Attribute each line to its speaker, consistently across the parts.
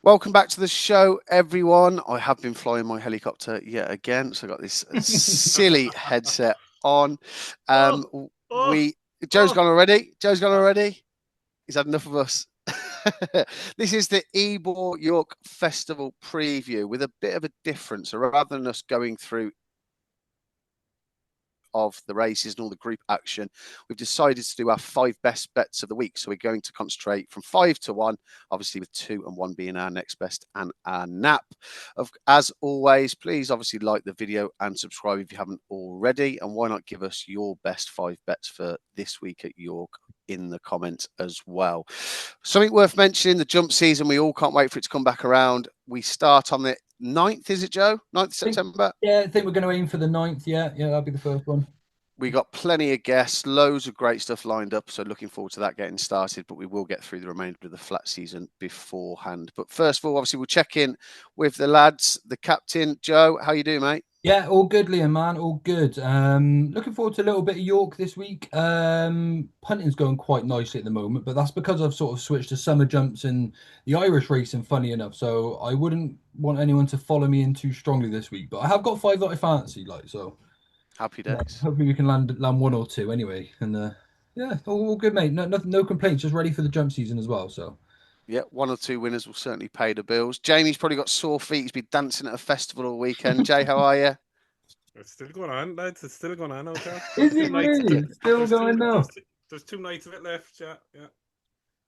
Speaker 1: Welcome back to the show, everyone. I have been flying my helicopter yet again, so I got this silly headset on.
Speaker 2: Oh, oh,
Speaker 1: We Joe's
Speaker 2: oh.
Speaker 1: gone already. Joe's gone already. He's had enough of us. This is the Ebor York Festival preview with a bit of a difference. So rather than us going through of the races and all the group action, we've decided to do our 5 best bets of the week. So we're going to concentrate from 5 to 1, obviously with 2 and 1 being our next best and our nap. As always, please obviously like the video and subscribe if you haven't already. And why not give us your best 5 bets for this week at York in the comments as well. Something worth mentioning, the jump season, we all can't wait for it to come back around. We start on the 9th, is it, Joe? 9th September?
Speaker 2: Yeah, I think we're going to aim for the 9th. Yeah, that'll be the first one.
Speaker 1: We got plenty of guests, loads of great stuff lined up. So looking forward to that getting started. But we will get through the remainder of the flat season beforehand. But first of all, obviously, we'll check in with the lads. The captain, Joe, how you doing, mate?
Speaker 2: Yeah, all good, Liam, man, all good. Looking forward to a little bit of York this week. Punting's going quite nicely at the moment, but that's because I've sort of switched to summer jumps and the Irish racing, funny enough. So I wouldn't want anyone to follow me in too strongly this week. But I have got five that I fancy, like so.
Speaker 1: Happy
Speaker 2: Yeah,
Speaker 1: days.
Speaker 2: hopefully we can land one or two anyway. And yeah, all good, mate. No complaints. Just ready for the jump season as well. So.
Speaker 1: Yeah, 1 or 2 winners will certainly pay the bills. Jamie's probably got sore feet. He's been dancing at a festival all weekend. Jay, how are you?
Speaker 3: It's still going on, lads. It's still going on out there.
Speaker 2: Is
Speaker 3: There's
Speaker 2: it
Speaker 3: two nights.
Speaker 2: really? It's still
Speaker 3: There's two.
Speaker 2: going now.
Speaker 3: There's 2 nights of it left. Yeah, yeah.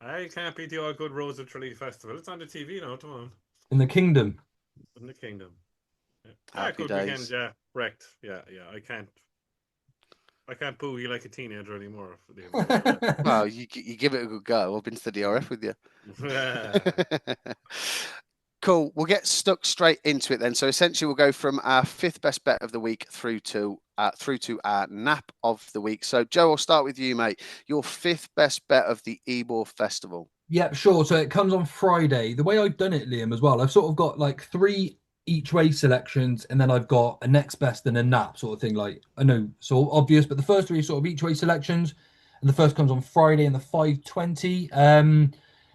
Speaker 3: I can't beat the all good Rose of Tralee Festival. It's on the TV now. Come on,
Speaker 2: In the kingdom.
Speaker 3: in the kingdom. Yeah,
Speaker 1: Happy
Speaker 3: good weekend.
Speaker 1: days.
Speaker 3: Yeah, wrecked. Yeah, yeah. I can't boogie like a teenager anymore.
Speaker 1: Well, you give it a good go. I've been to the DRF with you. Cool. We'll get stuck straight into it then. So essentially, we'll go from our 5th best bet of the week through to our nap of the week. So Joe, I'll start with you, mate. Your 5th best bet of the Ebor Festival.
Speaker 2: Yeah, sure. So it comes on Friday. The way I've done it, Liam, as well, I've sort of got like three each way selections, and then I've got a next best and a nap sort of thing. Like I know, so obvious, but the first three sort of each way selections, and the first comes on Friday in the 5:20.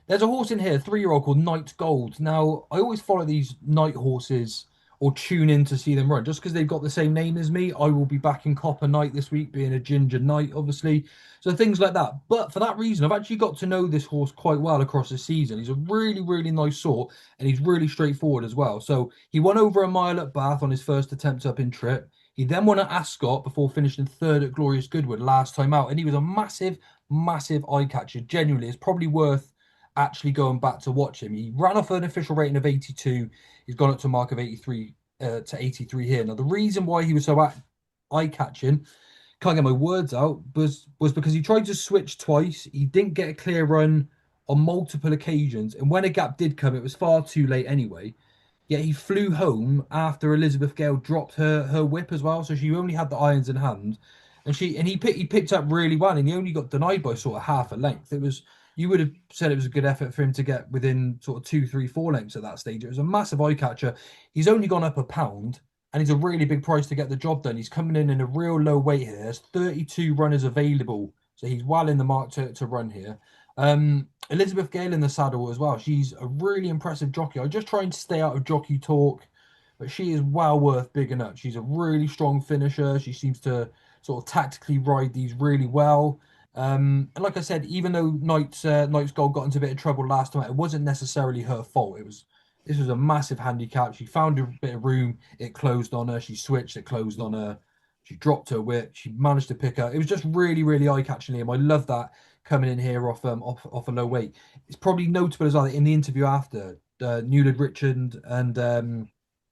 Speaker 2: There's a horse in here, 3-year-old called Night Gold. Now I always follow these night horses or tune in to see them run just because they've got the same name as me. I will be back in Copper Night this week, being a ginger knight, obviously. So things like that. But for that reason, I've actually got to know this horse quite well across the season. He's a really, really nice sort, and he's really straightforward as well. So he won over a mile at Bath on his first attempt up in Trip. He then won at Ascot before finishing third at Glorious Goodwood last time out, and he was a massive, massive eye catcher. Genuinely, it's probably worth actually going back to watch him. He ran off an official rating of 82. He's gone up to a mark of 83 to 83 here. Now, the reason why he was so eye catching, can't get my words out, was because he tried to switch twice. He didn't get a clear run on multiple occasions, and when a gap did come, it was far too late anyway. Yet he flew home after Elizabeth Gale dropped her whip as well, so she only had the irons in hand, and he picked up really well, and he only got denied by sort of half a length. It was, you would have said it was a good effort for him to get within sort of 2, 3, 4 lengths at that stage. It was a massive eye catcher. He's only gone up a pound, and he's a really big price to get the job done. He's coming in a real low weight here. There's 32 runners available, so he's well in the mark to run here. Elizabeth Gale in the saddle as well. She's a really impressive jockey. I just try and stay out of jockey talk, but she is well worth bigging up. She's a really strong finisher. She seems to sort of tactically ride these really well. And like I said, even though Knight's Gold got into a bit of trouble last time, it wasn't necessarily her fault. This was a massive handicap. She found a bit of room. It closed on her. She switched. It closed on her. She dropped her whip. She managed to pick her. It was just really, really eye-catching. I love that coming in here off a low weight. It's probably notable as well that in the interview after Newland Richard and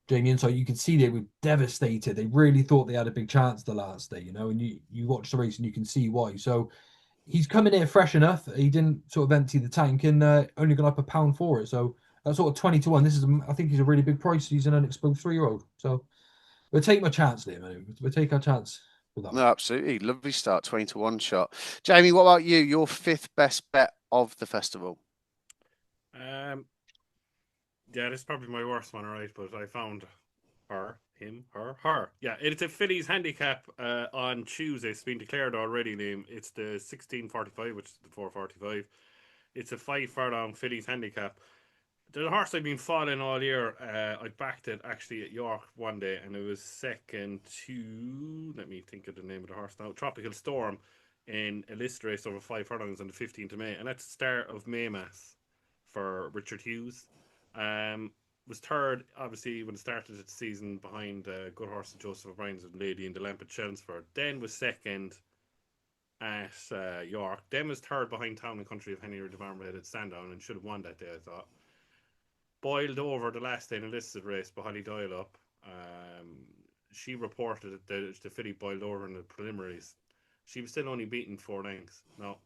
Speaker 2: Jamie Insight, you could see they were devastated. They really thought they had a big chance the last day, and you watch the race and you can see why. So he's coming here fresh enough. He didn't sort of empty the tank and only got up a pound for it. So that's sort of 20 to 1. I think he's a really big price. He's an unexposed 3-year-old. So we'll take my chance, Liam. We'll take our chance with that
Speaker 1: No,
Speaker 2: one.
Speaker 1: absolutely. Lovely start, 20 to 1 shot. Jamie, what about you? Your 5th best bet of the festival.
Speaker 3: um, yeah, this is probably my worst one, alright. But I found her, him, her. Yeah, it's a fillies handicap on Tuesday. It's been declared already, Liam. It's the 16:45, which is the 4:45. It's a 5 furlong fillies handicap. the horse I've been following all year, I backed it actually at York one day, and it was second to, let me think of the name of the horse now, Tropical Storm, in a list race over 5 furlongs on the 15th of May, and that's the start of May Mass for Richard Hughes. Was third, obviously, when it started the season behind Good Horse and Joseph O'Brien's and Lady in the Lamp at Chelmsford. Then was second at York. Then was third behind Town and Country of Henry de Varmhead at Sandown and should have won that day, I thought. Boiled over the last day in a listed race by Holly Doyle up. She reported that the filly boiled over in the preliminaries. She was still only beaten 4 lengths. Now,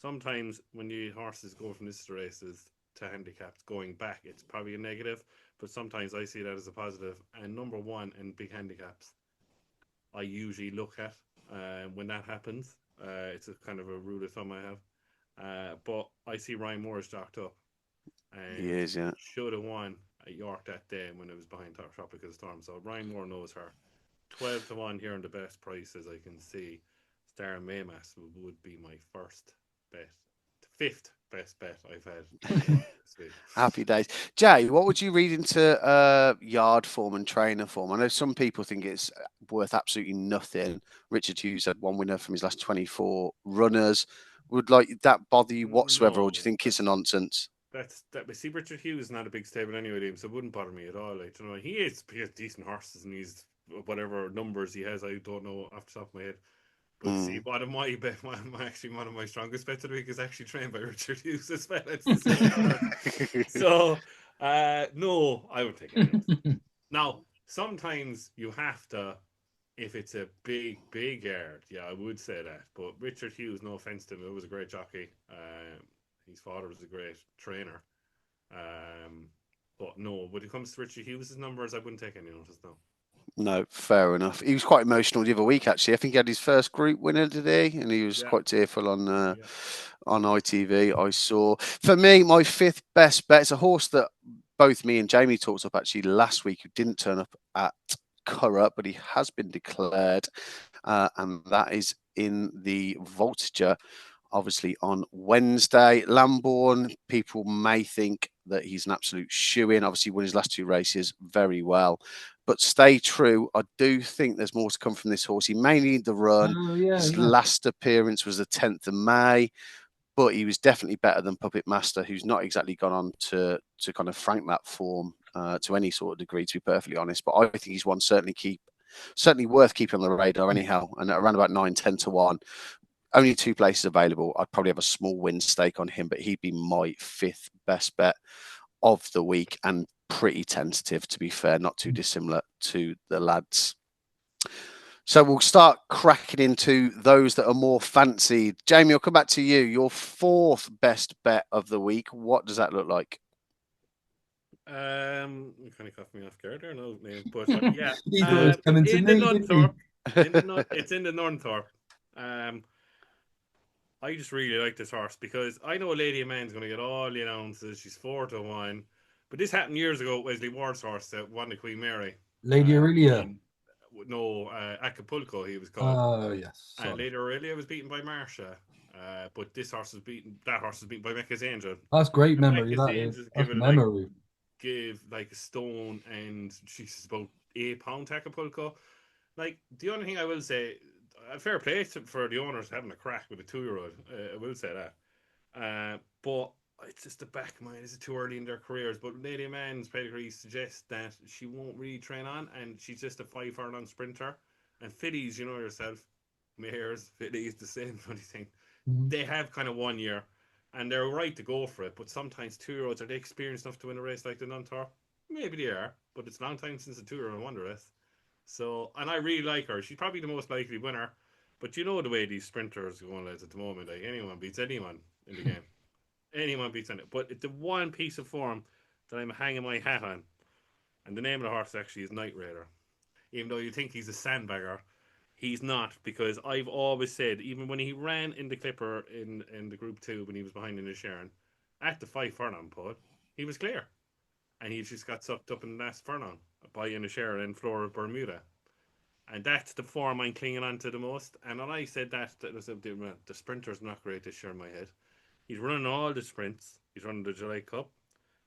Speaker 3: sometimes when the horses go from listed races to handicaps going back, it's probably a negative, but sometimes I see that as a positive. And number one in big handicaps, I usually look at when that happens. It's a kind of a rule of thumb I have. But I see Ryan Moore's docked up. And
Speaker 1: He is, yeah.
Speaker 3: should have won at York that day when it was behind Tropical Storm. So Ryan Moore knows her. 12 to 1 here on the best prices I can see. Star Maymas would be my first bet. The fifth best bet I've had this week.
Speaker 1: Happy days. Jay, what would you read into yard form and trainer form? I know some people think it's worth absolutely nothing. Richard Hughes had one winner from his last 24 runners. Would like that bother you whatsoever, or do you think it's a nonsense?
Speaker 3: We see Richard Hughes is not a big stable anyway, Liam, so it wouldn't bother me at all. Like, you know, he has decent horses and he's whatever numbers he has, I don't know off the top of my head. But see, one of my bet, actually one of my strongest bets of the week is actually trained by Richard Hughes as well. It's the same so, no, I would take it. Now, sometimes you have to, if it's a big yard, yeah, I would say that. But Richard Hughes, no offense to him, it was a great jockey. His father was a great trainer. But no, when it comes to Richard Hughes' numbers, I wouldn't take any notice now.
Speaker 1: No, fair enough. He was quite emotional the other week, actually. I think he had his first group winner today, and he was quite tearful on ITV. I saw. For me, my fifth best bet is a horse that both me and Jamie talked up actually last week, who didn't turn up at Curragh, but he has been declared, and that is in the Voltigeur. Obviously on Wednesday, Lambourne, people may think that he's an absolute shoe-in. Obviously, won his last 2 races very well. But stay true. I do think there's more to come from this horse. He may need the run. His last appearance was the 10th of May, but he was definitely better than Puppet Master, who's not exactly gone on to kind of frank that form to any sort of degree, to be perfectly honest. But I think he's one certainly worth keeping on the radar anyhow. And at around about 9-10 to 1. Only 2 places available. I'd probably have a small win stake on him, but he'd be my fifth best bet of the week and pretty tentative, to be fair, not too dissimilar to the lads. So we'll start cracking into those that are more fancied. Jamie, I'll come back to you. Your fourth best bet of the week. What does that look like?
Speaker 3: You kind of caught me off guard there, no, but yeah,
Speaker 2: in
Speaker 3: the Nornthorpe. I just really like this horse because I know Lady of Man's going to get all the announces. She's 4 to 1, but this happened years ago. Wesley Ward's horse that won the Queen Mary,
Speaker 2: Lady Aurelia.
Speaker 3: Acapulco, he was called.
Speaker 2: Oh yes.
Speaker 3: And Lady Aurelia was beaten by Marsha, but this horse was beaten. That horse was beaten by Mecca's Angel.
Speaker 2: That's great memory. That is. That's memory.
Speaker 3: Give like a stone, and she's about £8 to Acapulco. Like, the only thing I will say, a fair play for the owners having a crack with a 2-year-old. I will say that. But it's just the back of mine. Is it too early in their careers? But Lady Man's pedigree suggests that she won't really train on, and she's just a 5 furlong sprinter. And fillies, you know yourself, mares, fillies, the same funny thing. Mm-hmm. They have kind of 1 year, and they're right to go for it. But sometimes 2-year-olds, are they experienced enough to win a race like the Nunthorpe? Maybe they are, but it's a long time since a 2-year-old won the race. So, and I really like her. She's probably the most likely winner. But you know the way these sprinters are going, lads, at the moment. Like, anyone beats anyone in the game. Anyone beats anyone. But it's the one piece of form that I'm hanging my hat on. And the name of the horse actually is Night Raider. Even though you think he's a sandbagger, he's not. Because I've always said, even when he ran in the Clipper in the Group 2, when he was behind in the Sharon, at the 5 furlong pod, he was clear. And he just got sucked up in the last furlong by in the Sharon and Flora Bermuda. And that's the form I'm clinging on to the most. And when I said that the sprinter's not great this year in my head. He's running all the sprints. He's running the July Cup.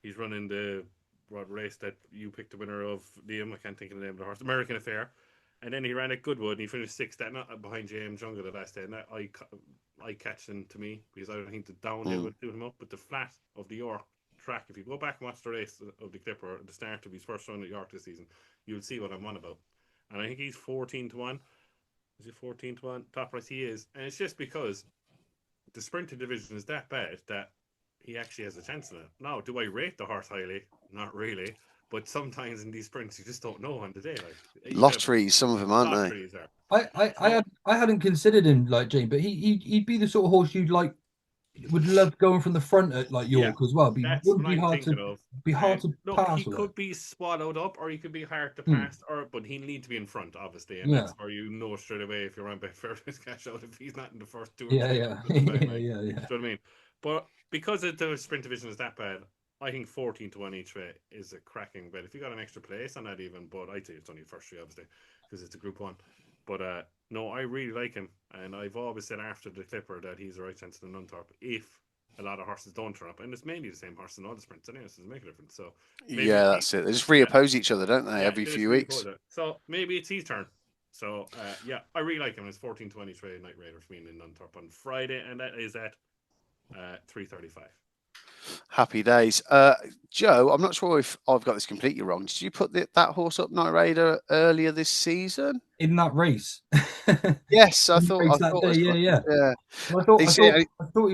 Speaker 3: He's running the race that you picked the winner of, Liam. I can't think of the name of the horse. American Affair. And then he ran at Goodwood and he finished sixth that night behind James Jungle the last day. And that I catch him to me because I don't think the downhill would suit him up, but the flat of the York track, if you go back and watch the race of the Clipper at the start of his first run at York this season, you'll see what I'm on about. And I think he's 14-1. Is he 14-1? Top price he is. And it's just because the sprinter division is that bad that he actually has a chance in it. Now, do I rate the horse highly? Not really. But sometimes in these sprints, you just don't know on the day. Like
Speaker 1: lotteries, some of them, aren't
Speaker 3: lotteries
Speaker 1: they?
Speaker 2: I hadn't considered him like Jane, but he'd be the sort of horse you'd like. Would love going from the front at like York as well.
Speaker 3: That's
Speaker 2: wouldn't
Speaker 3: what
Speaker 2: be
Speaker 3: I'm
Speaker 2: hard
Speaker 3: thinking
Speaker 2: to
Speaker 3: of.
Speaker 2: be hard to
Speaker 3: Look,
Speaker 2: pass.
Speaker 3: he could be swallowed up, or he could be hard to
Speaker 2: Hmm.
Speaker 3: pass, but he'll need to be in front, obviously, and that's where you know straight away if you're on Betfair's cash out if he's not in the first two or three.
Speaker 2: Yeah.
Speaker 3: Do you know what I mean? But because the sprint division is that bad, I think 14-1 each way is a cracking bet. If you got an extra place on that, even, but I'd say it's only first three, obviously, because it's a Group 1. But no, I really like him, and I've always said after the Clipper that he's a right chance in the Nunthorpe if a lot of horses don't turn up, and it's mainly the same horse in all the sprints anyway, so it doesn't make a difference. So
Speaker 1: that's it. They just reoppose each other, don't they, every few weeks?
Speaker 3: So maybe it's his turn. So I really like him. It's 14-20 trade Night Raider for me in Nunthorpe on Friday, and that is at 3:35.
Speaker 1: Happy days. Joe, I'm not sure if I've got this completely wrong. Did you put that horse up, Night Raider, earlier this season?
Speaker 2: In that race?
Speaker 1: Yes, I thought.
Speaker 2: I thought he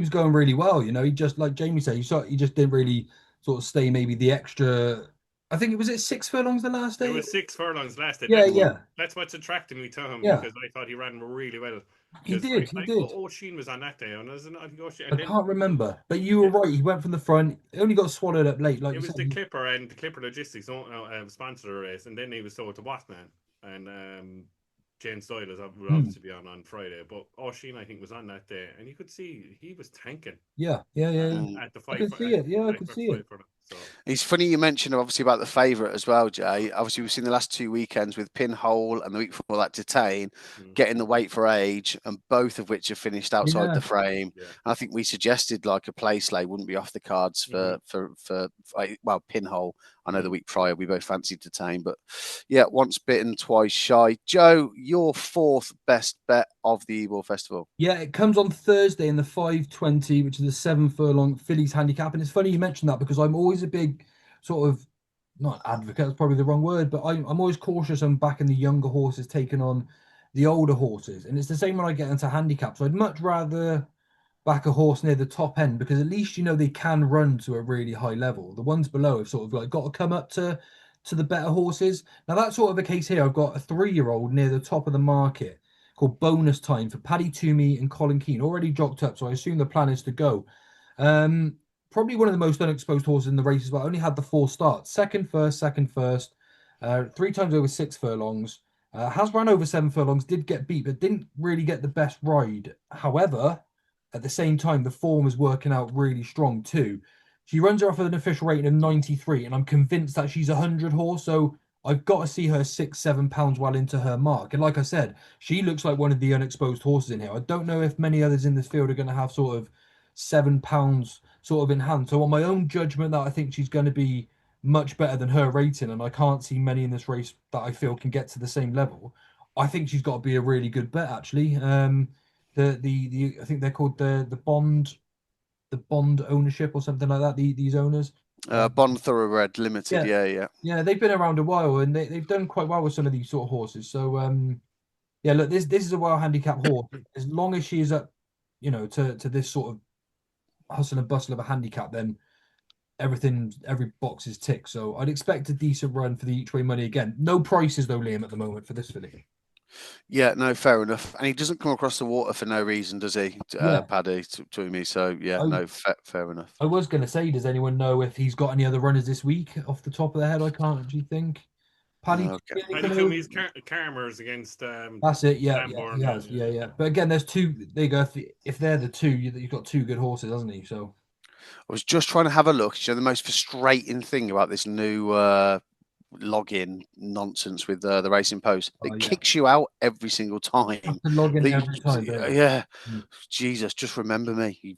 Speaker 2: was going really well. You know, he just, like Jamie said, he just didn't really sort of stay maybe the extra. I think it was 6 furlongs the last day.
Speaker 3: It was 6 furlongs last day. That's what's attracting me to him because I thought he ran really well.
Speaker 2: He did.
Speaker 3: Sheen was on that day, and
Speaker 2: I can't remember, but you were right. He went from the front. He only got swallowed up late. Like
Speaker 3: it was the Clipper, and the Clipper Logistics sponsored the race, and then he was sold to Watman, and James Doyle would obviously be on Friday. But O'Sheen, I think, was on that day, and you could see he was tanking.
Speaker 2: Yeah.
Speaker 3: At the fight,
Speaker 2: I could see it. Yeah, I could see it.
Speaker 1: So. It's funny you mentioned obviously about the favourite as well, Jay. Obviously, we've seen the last 2 weekends with Pinhole and the week before that Detain getting the weight for age, and both of which have finished outside the frame. Yeah. I think we suggested like a place lay wouldn't be off the cards for Pinhole. I know the week prior we both fancied Detain, but yeah, once bitten, twice shy. Joe, your fourth best bet of the Ebor Festival.
Speaker 2: Yeah, it comes on Thursday in the 5:20, which is the 7 furlong fillies handicap. And it's funny you mentioned that because I'm always a big sort of, not advocate, that's probably the wrong word, but I'm always cautious on backing the younger horses taking on the older horses. And it's the same when I get into handicaps. I'd much rather back a horse near the top end because at least you know they can run to a really high level. The ones below have sort of like got to come up to the better horses. Now that's sort of the case here. I've got a 3-year-old near the top of the market called Bonus Time for Paddy Toomey and Colin Keane, already jocked up, so I assume the plan is to go. Probably one of the most unexposed horses in the race as well. Only had the 4 starts. Second first. 3 times over 6 furlongs. Has run over 7 furlongs, did get beat, but didn't really get the best ride. However, at the same time, the form is working out really strong too. She runs her off with an official rating of 93, and I'm convinced that she's a 100 horse, so I've got to see her 6-7 pounds well into her mark. And like I said, she looks like one of the unexposed horses in here. I don't know if many others in this field are going to have sort of 7 pounds sort of in hand. So on my own judgment, that I think she's going to be much better than her rating, and I can't see many in this race that I feel can get to the same level. I think she's got to be a really good bet, actually. The I think they're called the bond ownership or something like that. These owners.
Speaker 1: Bond Thoroughbred Limited, yeah.
Speaker 2: They've been around a while and they've done quite well with some of these sort of horses. So look, this is a well handicapped horse. As long as she is up, to this sort of hustle and bustle of a handicap, then every box is ticked. So I'd expect a decent run for the each way money again. No prices though, Liam, at the moment for this filly.
Speaker 1: Yeah, no, fair enough. And he doesn't come across the water for no reason, does he, Paddy, to me? So, fair enough.
Speaker 2: I was going to say, does anyone know if he's got any other runners this week off the top of the head? I can't, do you think? Paddy?
Speaker 3: Toomey's Karmers against...
Speaker 2: that's it, yeah. But again, there's 2, there you go. If they're the 2, you've got 2 good horses, hasn't he? So
Speaker 1: I was just trying to have a look. The most frustrating thing about this new... login nonsense with the Racing Post. It kicks you out every single time.
Speaker 2: Log in every time,
Speaker 1: Jesus, just remember me, you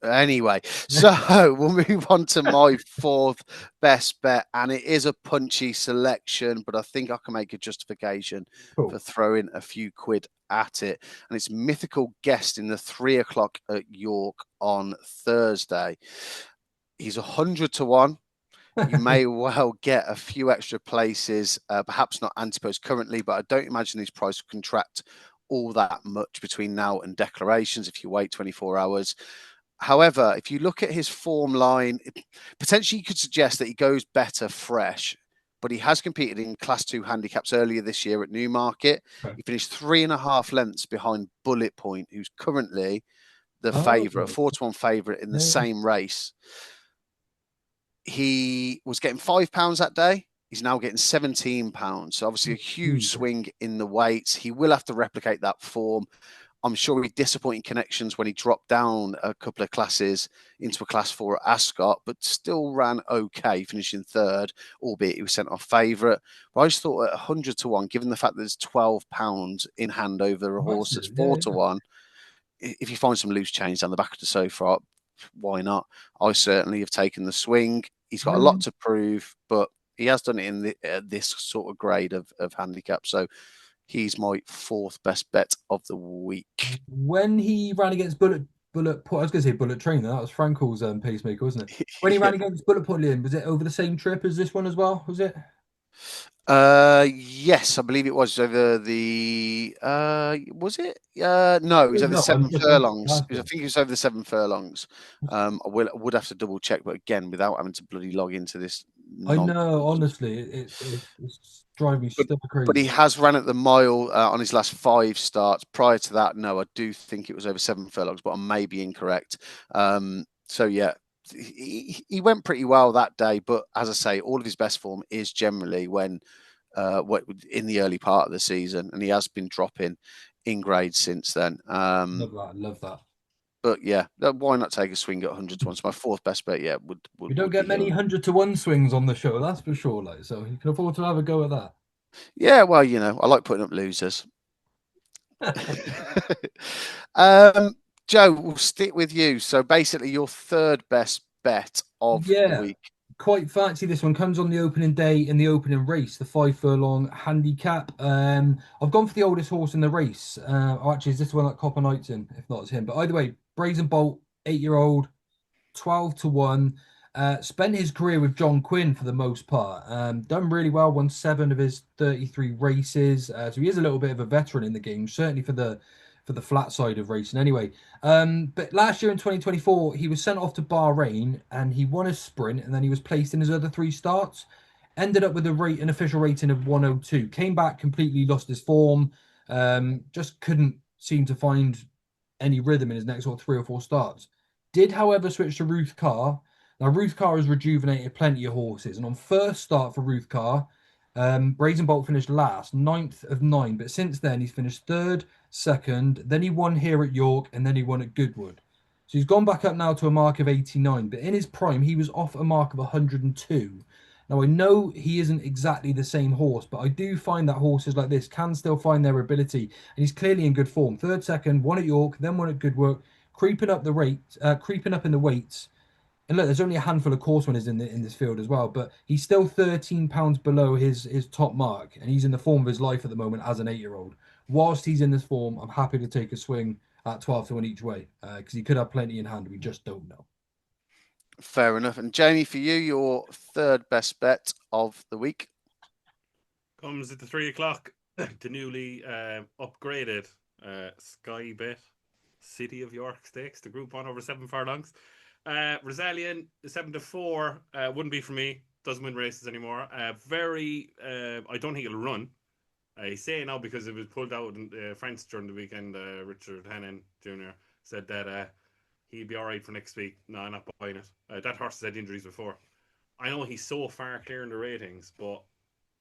Speaker 1: Anyway, so we'll move on to my fourth best bet, and it is a punchy selection, but I think I can make a justification
Speaker 2: Cool.
Speaker 1: for throwing a few quid at it. And it's Mythical Guest in the 3 o'clock at York on Thursday. He's 100 to 1. You may well get a few extra places, perhaps not Antipos currently, but I don't imagine his price will contract all that much between now and declarations if you wait 24 hours. However, if you look at his form line, potentially you could suggest that he goes better fresh, but he has competed in Class 2 handicaps earlier this year at Newmarket.
Speaker 2: Okay.
Speaker 1: He finished 3.5 lengths behind Bullet Point, who's currently the
Speaker 2: Oh,
Speaker 1: favourite, a 4-to-1 favourite in the same race. He was getting £5 that day. He's now getting £17. So obviously a huge swing in the weights. He will have to replicate that form. I'm sure he disappointed connections when he dropped down a couple of classes into a class 4 at Ascot, but still ran okay, finishing third, albeit he was sent off favourite. But I just thought at 100 to 1, given the fact that there's £12 in hand over a horse that's 4 to 1, if you find some loose change down the back of the sofa, why not? I certainly have taken the swing. He's got a lot to prove, but he has done it in this sort of grade of handicap. So he's my fourth best bet of the week.
Speaker 2: When he ran against Bullet, I was going to say Bullet Train. That was Frankel's pacemaker, wasn't it? When he ran against Bullet Point, Liam, was it over the same trip as this one as well? Was it?
Speaker 1: Yes, I believe it was over the. Was it? No, it was over the
Speaker 2: No,
Speaker 1: 7 furlongs. I think it was over the 7 furlongs. I would have to double check, but again, without having to bloody log into this.
Speaker 2: I know, honestly, it's driving me still crazy.
Speaker 1: But he has ran at the mile on his last 5 starts. Prior to that, no, I do think it was over 7 furlongs, but I may be incorrect. So yeah, he went pretty well that day. But as I say, all of his best form is generally when in the early part of the season, and he has been dropping in grade since then.
Speaker 2: Love that.
Speaker 1: But yeah, why not take a swing at 100 to 1? It's my fourth best bet. Yeah,
Speaker 2: we don't get many 100 to 1 swings on the show, that's for sure. Like, so you can afford to have a go at that.
Speaker 1: Yeah, well, I like putting up losers. Joe, we'll stick with you. So basically, your third best bet of the week.
Speaker 2: Quite fancy this one. Comes on the opening day in the opening race, the 5 furlong handicap. I've gone for the oldest horse in the race. Actually, is this one that Copper Knight's in? If not, it's him. But either way, Brazen Bolt, 8-year-old, 12 to 1. Spent his career with John Quinn for the most part. Done really well, won 7 of his 33 races. So he is a little bit of a veteran in the game, certainly for the flat side of racing anyway. But last year in 2024, he was sent off to Bahrain and he won a sprint, and then he was placed in his other 3 starts. Ended up with an official rating of 102. Came back, completely lost his form. Just couldn't seem to find any rhythm in his next 3 or 4 starts. Did, however, switch to Ruth Carr. Now, Ruth Carr has rejuvenated plenty of horses. And on first start for Ruth Carr, Brazen Bolt finished last, 9th of 9. But since then, he's finished 3rd, 2nd. Then he won here at York, and then he won at Goodwood. So he's gone back up now to a mark of 89. But in his prime, he was off a mark of 102. Now, I know he isn't exactly the same horse, but I do find that horses like this can still find their ability. And he's clearly in good form. 3rd, 2nd, won at York, then won at Goodwood, creeping up in the weights. And look, there's only a handful of course winners in this field as well, but he's still £13 below his top mark, and he's in the form of his life at the moment as an 8-year-old. Whilst he's in this form, I'm happy to take a swing at 12 to 1 each way because he could have plenty in hand. We just don't know.
Speaker 1: Fair enough. And Jamie, for you, your third best bet of the week
Speaker 3: comes at the 3 o'clock. The newly upgraded Sky Bet City of York Stakes, the Group 1 over 7 furlongs. Resilient 7 to 4 wouldn't be for me. Doesn't win races anymore. I don't think it'll run. I say now because it was pulled out in France during the weekend. Richard Hannon Jr. said that he'd be all right for next week. No, I'm not buying it. That horse has had injuries before. I know he's so far clear in the ratings, but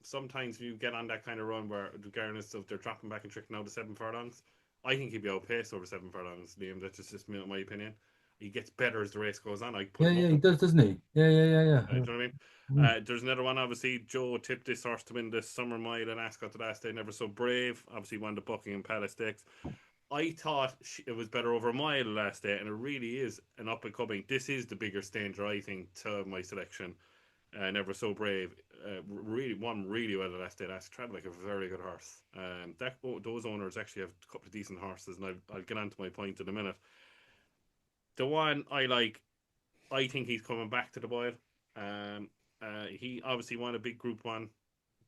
Speaker 3: sometimes you get on that kind of run where, regardless of they're dropping back and tricking out the 7 furlongs, I think he'd be outpaced over 7 furlongs, Liam. That's just my opinion. He gets better as the race goes on.
Speaker 2: He does, doesn't he? Yeah.
Speaker 3: Do you know what I mean? There's another one, obviously. Joe tipped this horse to win the Summer Mile and Ascot the last day. Never So Brave. Obviously won the Buckingham Palace Stakes. I thought it was better over a mile last day, and it really is an up and coming. This is the bigger danger, I think, to my selection. Never So Brave really won really well the last day. That's tried like a very good horse. Those owners actually have a couple of decent horses, and I'll get on to my point in a minute. The one I like, I think he's coming back to the boil. He obviously won a big Group 1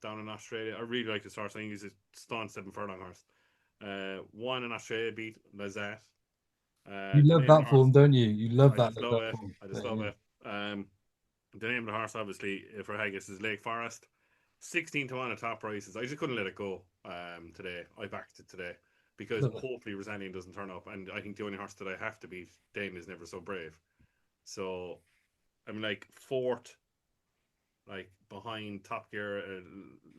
Speaker 3: down in Australia. I really like this horse. I think he's a staunch 7 furlong horse. Won in Australia, beat Lazat.
Speaker 2: You
Speaker 3: The
Speaker 2: love
Speaker 3: name of the
Speaker 2: that
Speaker 3: horse,
Speaker 2: form, don't you? You love
Speaker 3: I
Speaker 2: that.
Speaker 3: just
Speaker 2: Love
Speaker 3: love
Speaker 2: that
Speaker 3: it.
Speaker 2: form.
Speaker 3: I just love it. The name of the horse, obviously, for Haggis is Lake Forest. 16 to 1 at top prices. I just couldn't let it go today. I backed it today because
Speaker 2: Love it.
Speaker 3: hopefully Rosanian doesn't turn up. And I think the only horse that I have to beat, Dane, is Never So Brave. So I'm like fourth, like behind Top Gear,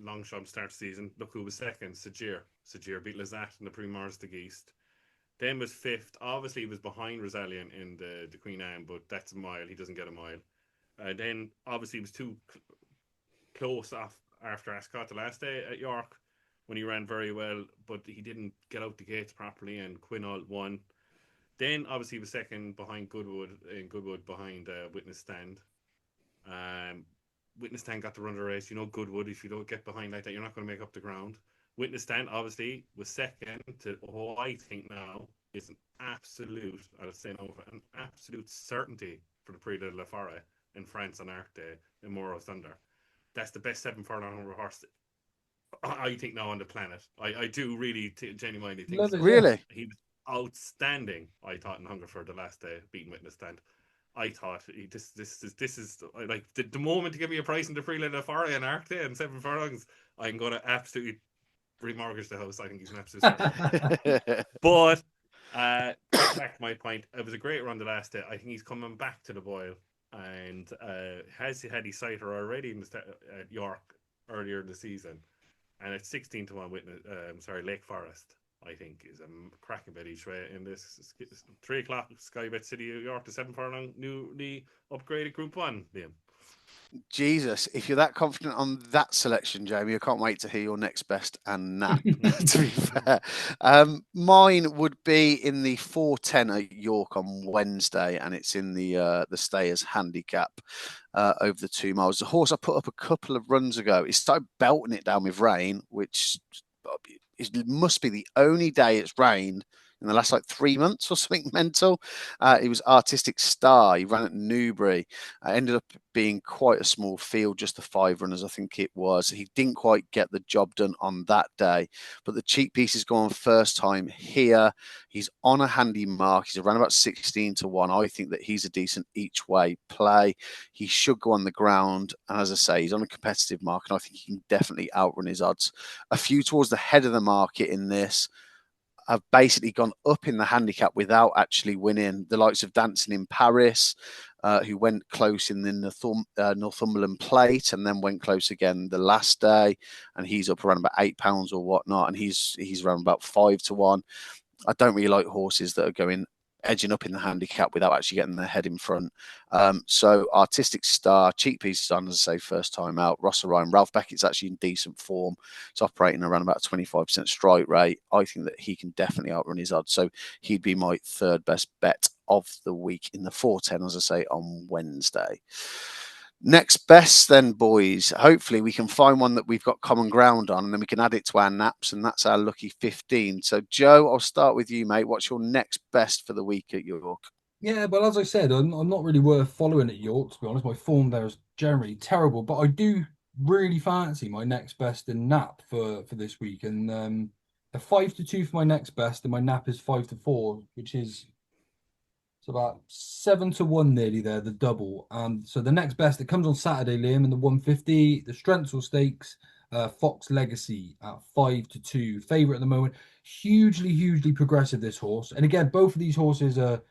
Speaker 3: Longchamp start season. Look who was second, Sajir. Sajir beat Lazat in the Primars de Geest. Then was fifth. Obviously, he was behind Rosalian in the Queen Anne, but that's a mile. He doesn't get a mile. Then obviously he was too close off after Ascot the last day at York when he ran very well, but he didn't get out the gates properly, and Quinault won. Then obviously he was second behind Goodwood behind Witness Stand. Witness Stand got to run the race. You know Goodwood, if you don't get behind like that, you're not going to make up the ground. Witness Stand obviously was second to I think now is an absolute, I'll say no, an absolute certainty for the Prix de la Forêt in France on Arc Day in Moro Thunder. That's the best 7 furlong horse I think now on the planet. I do really genuinely think
Speaker 2: Love
Speaker 3: so.
Speaker 2: it.
Speaker 1: Really?
Speaker 3: He was outstanding. I thought in Hungerford the last day, beating Witness Stand. I thought this is like the moment to give me a price in the Prix de la Forêt and Arc Day and 7 furlongs, I'm going to absolutely remortgage the house. I think he's an absolute certainty. But getting back to my point, it was a great run the last day. I think he's coming back to the boil, and has had his sighter already in at York earlier in the season, and it's 16 to 1 Witness. Lake Forest. I think is a cracking bet each way in this 3 o'clock Sky Bet City of York, the 7 furlong newly upgraded Group 1. Liam.
Speaker 1: Jesus, if you're that confident on that selection, Jamie, I can't wait to hear your next best and nap, to be fair. Mine would be in the 4:10 at York on Wednesday, and it's in the Stayers handicap over the 2 miles. The horse I put up a couple of runs ago, it started belting it down with rain, which it must be the only day it's rained in the last 3 months or something mental. He was Artistic Star. He ran at Newbury. Ended up being quite a small field, just the 5 runners, I think it was. He didn't quite get the job done on that day, but the cheap piece is gone first time here. He's on a handy mark. He's around about 16 to 1. I think that he's a decent each way play. He should go on the ground. And as I say, he's on a competitive mark, and I think he can definitely outrun his odds. A few towards the head of the market in this have basically gone up in the handicap without actually winning. The likes of Dancing in Paris, who went close in the Northumberland Plate and then went close again the last day, and he's up around about £8 or whatnot, and he's around about 5 to 1. I don't really like horses that are edging up in the handicap without actually getting their head in front. So Artistic Star, cheap pieces on, as I say, first time out. Ross Orion, Ralph Beckett's actually in decent form. He's operating around about a 25% strike rate. I think that he can definitely outrun his odds. So he'd be my third best bet of the week in the 4:10, as I say, on Wednesday. Next best then, boys. Hopefully we can find one that we've got common ground on, and then we can add it to our naps, and that's our lucky 15. So, Joe, I'll start with you, mate. What's your next best for the week at York?
Speaker 2: Yeah, well, as I said, I'm not really worth following at York, to be honest. My form there is generally terrible, but I do really fancy my next best in nap for this week. And a 5 to 2 for my next best, and my nap is 5 to 4, which is it's about 7 to 1 nearly there, the double. And so the next best, it comes on Saturday, Liam, in the 150, the Strensel Stakes, Fox Legacy at 5 to 2. Favorite at the moment. Hugely progressive, this horse. And again, both of these horses are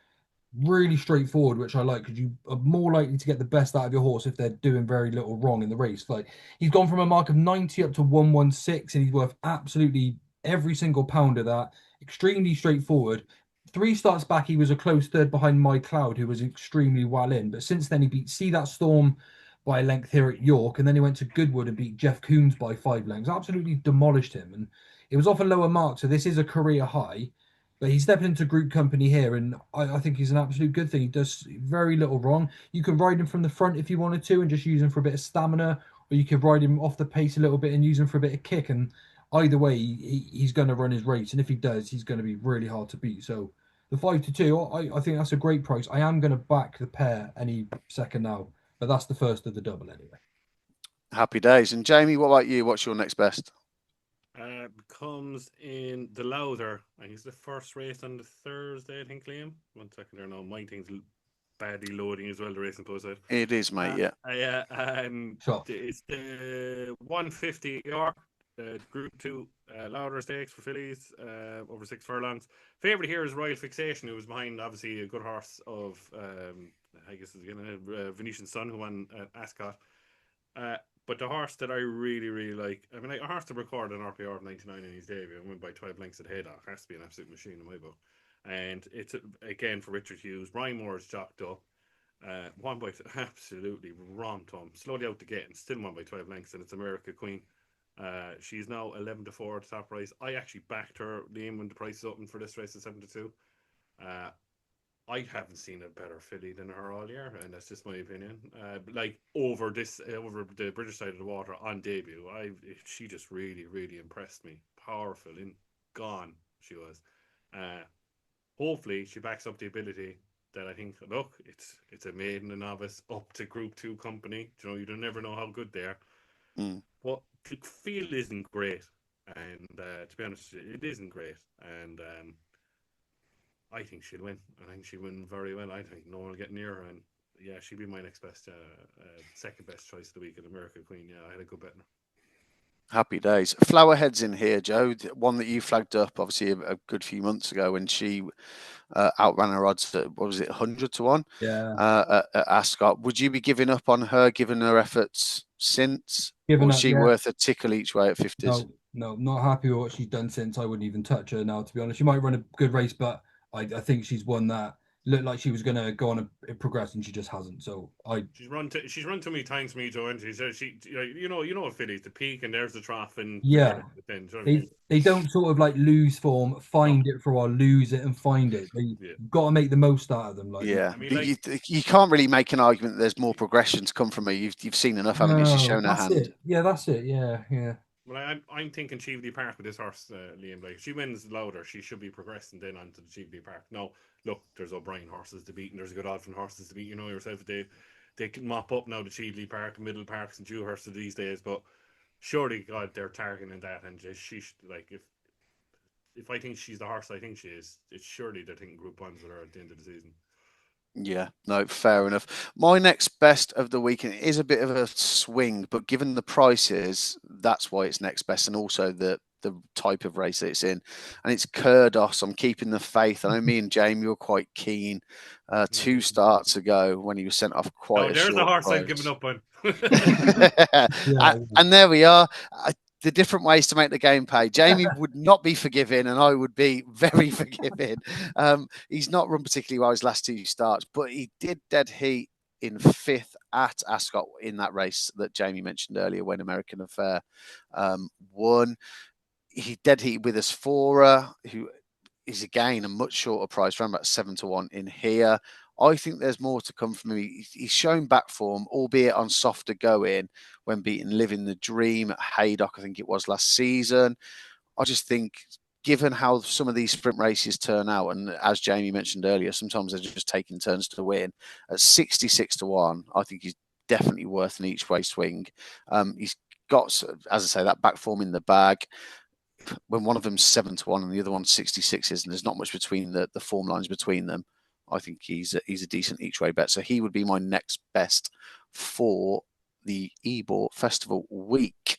Speaker 2: really straightforward, which I like, because you are more likely to get the best out of your horse if they're doing very little wrong in the race. Like, he's gone from a mark of 90 up to 116, and he's worth absolutely every single pound of that. Extremely straightforward. 3 starts back, he was a close third behind My Cloud, who was extremely well in. But since then, he beat See That Storm by a length here at York, and then he went to Goodwood and beat Jeff Coombs by 5 lengths. Absolutely demolished him, and it was off a lower mark, so this is a career high. But he's stepping into group company here, and I think he's an absolute good thing. He does very little wrong. You can ride him from the front if you wanted to, and just use him for a bit of stamina, or you could ride him off the pace a little bit and use him for a bit of kick. And either way, he's going to run his race, and if he does, he's going to be really hard to beat. So the 5-2, I think that's a great price. I am going to back the pair any second now, but that's the first of the double anyway.
Speaker 1: Happy days. And Jamie, what about you? What's your next best?
Speaker 3: Comes in the Lowther. I think it's the first race on the Thursday, I think, Liam. 1 second there now. My thing's badly loading as well, the racing post.
Speaker 1: It is, mate, yeah.
Speaker 2: Sure.
Speaker 3: It's the 150 York, Group 2 Lowther Stakes for fillies, over 6 furlongs. Favourite here is Royal Fixation, who was behind, obviously, a good horse of, I guess it's again, Venetian Sun, who won at Ascot. But the horse that I really, really like, I mean, a horse to record an RPR of 99 in his debut and win by 12 lengths at head off has to be an absolute machine in my book. And it's, again, for Richard Hughes. Ryan Moore's jocked up. Won by absolutely romped him. Slowly out the gate and still won by 12 lengths, and it's America Queen. She's now 11-4 at the top price. I actually backed her, Liam, when the price is open for this race at 7-2. I haven't seen a better filly than her all year, and that's just my opinion. Like over the British side of the water on debut, she just really, really impressed me. Powerful and gone she was. Hopefully, she backs up the ability that I think. Look, it's a maiden and novice up to Group 2 company. You know, you don't never know how good they are. But the field isn't great, and to be honest, it isn't great, and. I think she'll win. I think she'll win very well. I think no one will get near her. And yeah, she'll be my next best, second best choice of the week in America Queen. Yeah, I had a good bet.
Speaker 1: Happy days. Flowerhead's in here, Joe. One that you flagged up, obviously, a good few months ago when she outran her odds at, what was it, 100-1?
Speaker 2: Yeah.
Speaker 1: At Ascot. Would you be giving up on her, given her efforts since?
Speaker 2: Given
Speaker 1: or is
Speaker 2: up,
Speaker 1: she
Speaker 2: yeah.
Speaker 1: worth a tickle each way at 50s?
Speaker 2: No, not happy with what she's done since. I wouldn't even touch her now, to be honest. She might run a good race, but I think she's one that looked like she was going to go on a progress, and she just hasn't. So
Speaker 3: she's run too many times for me, Joe, and she says you know a filly's the peak and there's the trough, and
Speaker 2: yeah,
Speaker 3: then,
Speaker 2: they don't sort of like lose form, find it for a while, lose it, and find it. You've got to make the most out of them. Like,
Speaker 1: yeah,
Speaker 3: I mean,
Speaker 1: you can't really make an argument that there's more progression to come from her. You've seen enough, haven't you? She's shown her hand.
Speaker 2: It. Yeah, that's it. Yeah.
Speaker 3: Well, I'm thinking Cheveley Park with this horse, Liam. Like, if she wins Louder, she should be progressing then onto the Cheveley Park. No, look, there's O'Brien horses to beat, and there's a good Alfred horses to beat. You know yourself, they can mop up now the Cheveley Park, Middle Parks, and Dewhurst these days. But surely, God, they're targeting that, and she should, like, if I think she's the horse I think she is, it's surely they're thinking Group 1s with her at the end of the season.
Speaker 1: Yeah, no, fair enough. My next best of the weekend is a bit of a swing, but given the prices, that's why it's next best, and also the type of race that it's in. And it's Kurdos. I'm keeping the faith. I know me and Jamie were quite keen 2 starts ago when he was sent off quite a short
Speaker 3: there's the horse
Speaker 1: price.
Speaker 3: I've given up on.
Speaker 1: And there we are. The different ways to make the game pay. Jamie would not be forgiving, and I would be very forgiving. He's not run particularly well his last 2 starts, but he did dead heat in 5th at Ascot in that race that Jamie mentioned earlier when American Affair won. He dead heat with Asfora, who is again a much shorter price, around about 7-1 in here. I think there's more to come from him. He's shown back form, albeit on softer going when beating Living the Dream at Haydock, I think it was last season. I just think, given how some of these sprint races turn out, and as Jamie mentioned earlier, sometimes they're just taking turns to win, at 66-1, I think he's definitely worth an each way swing. He's got, as I say, that back form in the bag. When one of them's 7-1 and the other one's 66s, and there's not much between the form lines between them, I think he's a decent each way bet. So he would be my next best for the Ebor Festival week.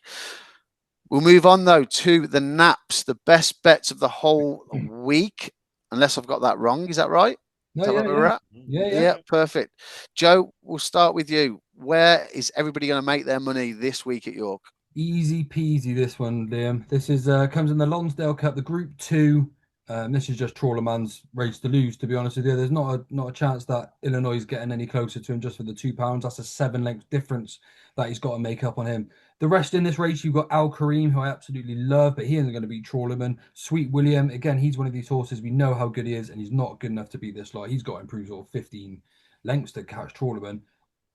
Speaker 1: We'll move on though to the naps, the best bets of the whole week, unless I've got that wrong. Is that right?
Speaker 2: No,
Speaker 1: is that where we're at?
Speaker 2: Yeah,
Speaker 1: perfect. Joe, we'll start with you. Where is everybody going to make their money this week at York?
Speaker 2: Easy peasy, this one, Liam. This is comes in the Lonsdale Cup, the Group 2 This is just Trawlerman's race to lose, to be honest with you. There's not a chance that Illinois is getting any closer to him just for the £2. That's a 7 length difference that he's got to make up on him. The rest in this race, you've got Al Kareem, who I absolutely love, but he isn't going to beat Trawlerman. Sweet William, again, he's one of these horses. We know how good he is, and he's not good enough to beat this lot. He's got to improve sort of 15 lengths to catch Trawlerman.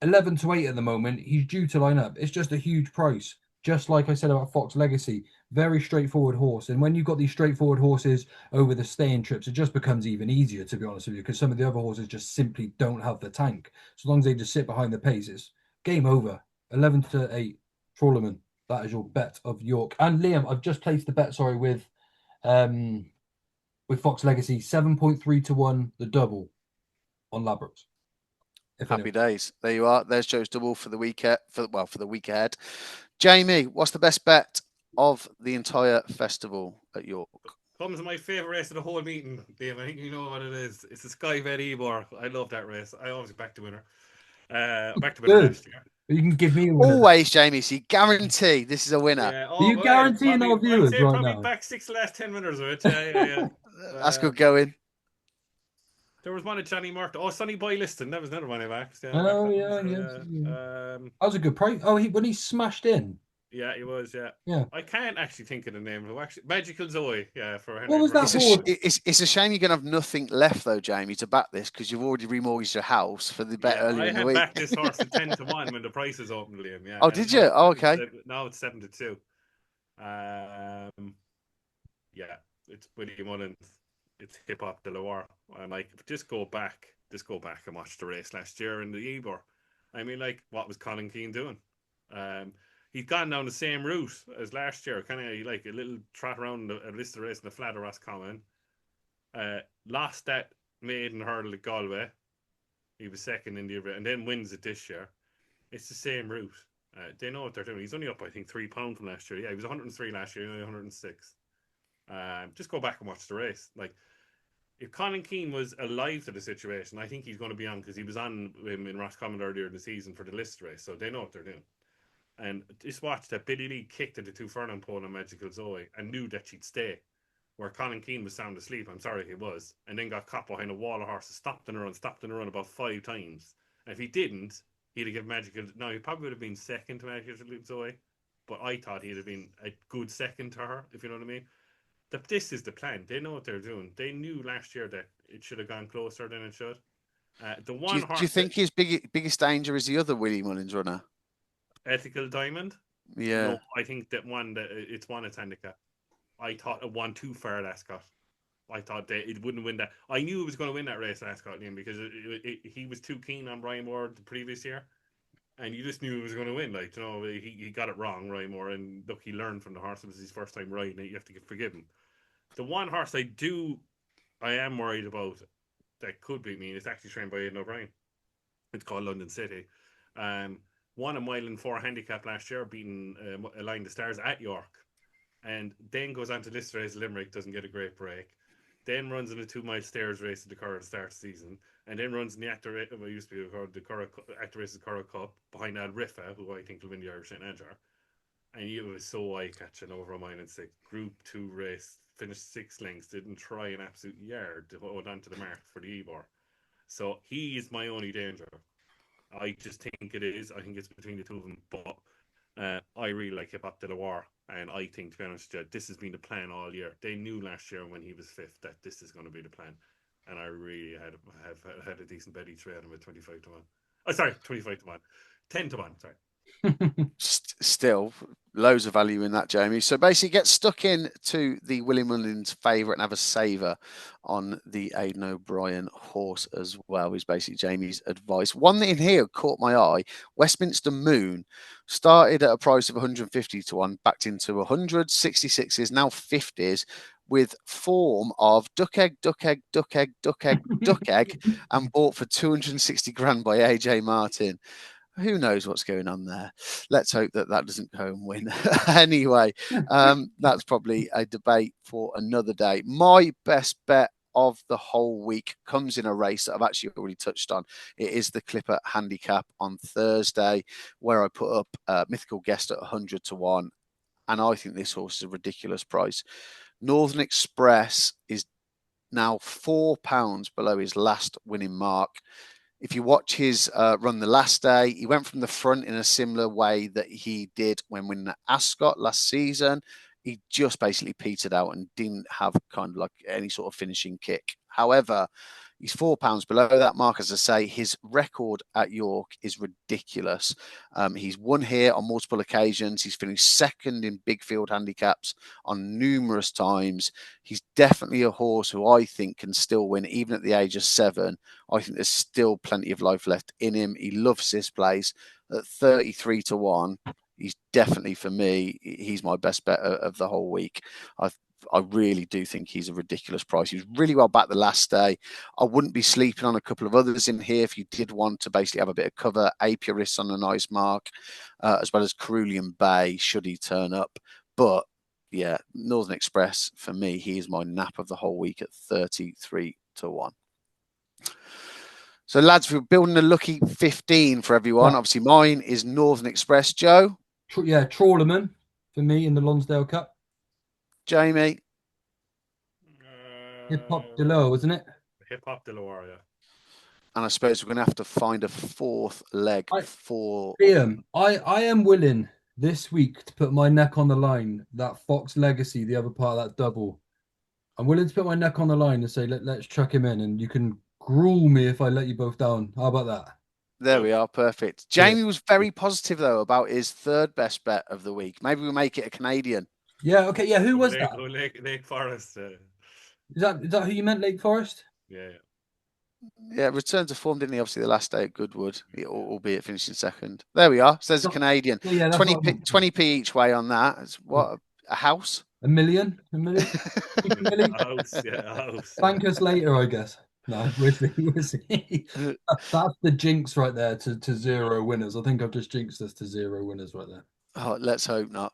Speaker 2: 11 to 8 at the moment. He's due to line up. It's just a huge price. Just like I said about Fox Legacy, very straightforward horse. And when you've got these straightforward horses over the staying trips, it just becomes even easier, to be honest with you, because some of the other horses just simply don't have the tank. So long as they just sit behind the pace, it's game over. 11 to 8, Trawlerman. That is your bet of York. And Liam, I've just placed the bet, sorry, with Fox Legacy, 7.3 to 1, the double on Ladbrokes.
Speaker 1: Happy days. There you are. There's Joe's double for the weekend. For the week ahead. Jamie, what's the best bet of the entire festival at York?
Speaker 3: Comes my favourite race of the whole meeting, Dave. I think you know what it is. It's the Sky Bet Ebor. I love that race. I always back the winner. Back to winner last year.
Speaker 2: You can give me a winner.
Speaker 1: Always, Jamie. So you guarantee this is a winner.
Speaker 3: Yeah.
Speaker 2: Do you guarantee in our viewers right
Speaker 3: probably
Speaker 2: now?
Speaker 3: back 6 of the last 10 winners of it. Yeah.
Speaker 1: That's good going.
Speaker 3: There was one at Johnny Mark. Oh, Sonny Boy Liston. That was another one I backed.
Speaker 2: Yeah, that was a good price. Oh, when he smashed in.
Speaker 3: Yeah, he was.
Speaker 2: Yeah.
Speaker 3: I can't actually think of the name. Actually, Magical Zoe. Yeah, for
Speaker 2: what was that horse?
Speaker 1: It's a shame you're gonna have nothing left though, Jamie, to back this because you've already remortgaged your house for the bet earlier in the week.
Speaker 3: I had backed this horse at 10 to 1 when the prices opened, Liam. Yeah.
Speaker 1: Oh, did you? Oh, okay.
Speaker 3: Now it's 7 to 2. Yeah, it's Willie Mullins. It's Hip Hop de Loire. And like, just go back and watch the race last year in the Ebor. I mean, like, what was Colin Keane doing? He's gone down the same route as last year, kind of like a little trot around a list of race in the flat of Roscommon. Lost that maiden hurdle at Galway. He was second in the event, and then wins it this year. It's the same route. They know what they're doing. He's only up, I think, £3 from last year. Yeah, he was 103 last year, only 106. Just go back and watch the race. Like, if Colin Keane was alive to the situation, I think he's going to be on because he was on in Roscommon earlier in the season for the list race, so they know what they're doing. And just watch that Billy Lee kicked at the 2 furlong pole on Magical Zoe and knew that she'd stay. Where Colin Keane was sound asleep, I'm sorry he was, and then got caught behind a wall of horses, stopped in a run about 5 times. And if he didn't, he'd have given Magical. No, he probably would have been second to Magical Zoe, but I thought he'd have been a good second to her, if you know what I mean. This is the plan. They know what they're doing. They knew last year that it should have gone closer than it should. Do you
Speaker 1: think his biggest danger is the other Willie Mullins runner?
Speaker 3: Ethical Diamond?
Speaker 1: Yeah.
Speaker 3: No, I think it's one at handicap. I thought it won too far at Ascot. I thought that it wouldn't win that. I knew it was going to win that race at Ascot, Liam, because he was too keen on Ryan Moore the previous year. And you just knew he was going to win. Like, you know, he got it wrong, Ryan Moore. And look, he learned from the horse. It was his first time riding it. You have to forgive him. The one horse I am worried about that could beat me, it's actually trained by Aidan O'Brien. It's called London City. Won a mile and 4 handicap last year, beating Align the Stars at York. And then goes on to this race, Limerick, doesn't get a great break. Then runs in a 2 mile stairs race at the Curragh to start the season. And then runs in the actor race, what used to be called the actor race of the Curragh Cup, behind Al Riffa, who I think will win the Irish St. Andrew. And it was so eye-catching over a mile and 6. Group 2 race, finished 6 lengths, didn't try an absolute yard to hold on to the mark for the Ebor. So he is my only danger. I just think it is. I think it's between the two of them. But I really like Hip Hop de Loire. And I think, to be honest, this has been the plan all year. They knew last year when he was 5th that this is going to be the plan. And I really have had a decent bet each way on him at 25 to 1. Oh, sorry, 25 to 1. 10 to 1, sorry.
Speaker 1: Still, loads of value in that, Jamie. So basically, get stuck in to the Willie Mullins favourite and have a saver on the Aidan O'Brien horse as well. Is basically Jamie's advice. One in here caught my eye. Westminster Moon started at a price of 150 to 1, backed into 166s, now 50s. With form of duck egg, and bought for 260 grand by AJ Martin. Who knows what's going on there? Let's hope that doesn't go and win. Anyway, that's probably a debate for another day. My best bet of the whole week comes in a race that I've actually already touched on. It is the Clipper Handicap on Thursday, where I put up Mythical Guest at 100 to 1. And I think this horse is a ridiculous price. Northern Express is now £4 below his last winning mark. If you watch his run the last day, he went from the front in a similar way that he did when winning at Ascot last season. He just basically petered out and didn't have kind of like any sort of finishing kick. However, he's £4 below that mark. As I say, his record at York is ridiculous. He's won here on multiple occasions. He's finished second in big field handicaps on numerous times. He's definitely a horse who I think can still win, even at the age of 7. I think there's still plenty of life left in him. He loves this place at 33 to 1. He's definitely, for me, he's my best bet of the whole week. I really do think he's a ridiculous price. He was really well back the last day. I wouldn't be sleeping on a couple of others in here if you did want to basically have a bit of cover. Apiarist on a nice mark, as well as Cerulean Bay, should he turn up. But yeah, Northern Express, for me, he is my nap of the whole week at 33 to 1. So, lads, we're building a lucky 15 for everyone.
Speaker 2: Yeah.
Speaker 1: Obviously, mine is Northern Express. Joe?
Speaker 2: Trawlerman for me in the Lonsdale Cup.
Speaker 1: Jamie?
Speaker 2: Hip Hop Delow, isn't it?
Speaker 3: Hip Hop Delow, yeah.
Speaker 1: And I suppose we're going to have to find a fourth leg for...
Speaker 2: Liam, I am willing this week to put my neck on the line. That Fox Legacy, the other part of that double. I'm willing to put my neck on the line and say, let's chuck him in, and you can gruel me if I let you both down. How about that?
Speaker 1: There we are. Perfect. Jamie was very positive, though, about his third best bet of the week. Maybe we'll make it a Canadian.
Speaker 2: Yeah, okay. Yeah, who was that?
Speaker 3: Lake Forest.
Speaker 2: Is that who you meant, Lake Forest?
Speaker 3: Yeah.
Speaker 1: Yeah, return to form, didn't he? Obviously, the last day at Goodwood, albeit finishing second. There we are. So there's a Canadian. Yeah, 20p each way on that. It's what, a house?
Speaker 2: $1 million? $1 million?
Speaker 3: A house, yeah, a house.
Speaker 2: Thank us later, I guess. No, we'll see. That's the jinx right there to 0 winners. I think I've just jinxed us to 0 winners right there.
Speaker 1: Oh, let's hope not.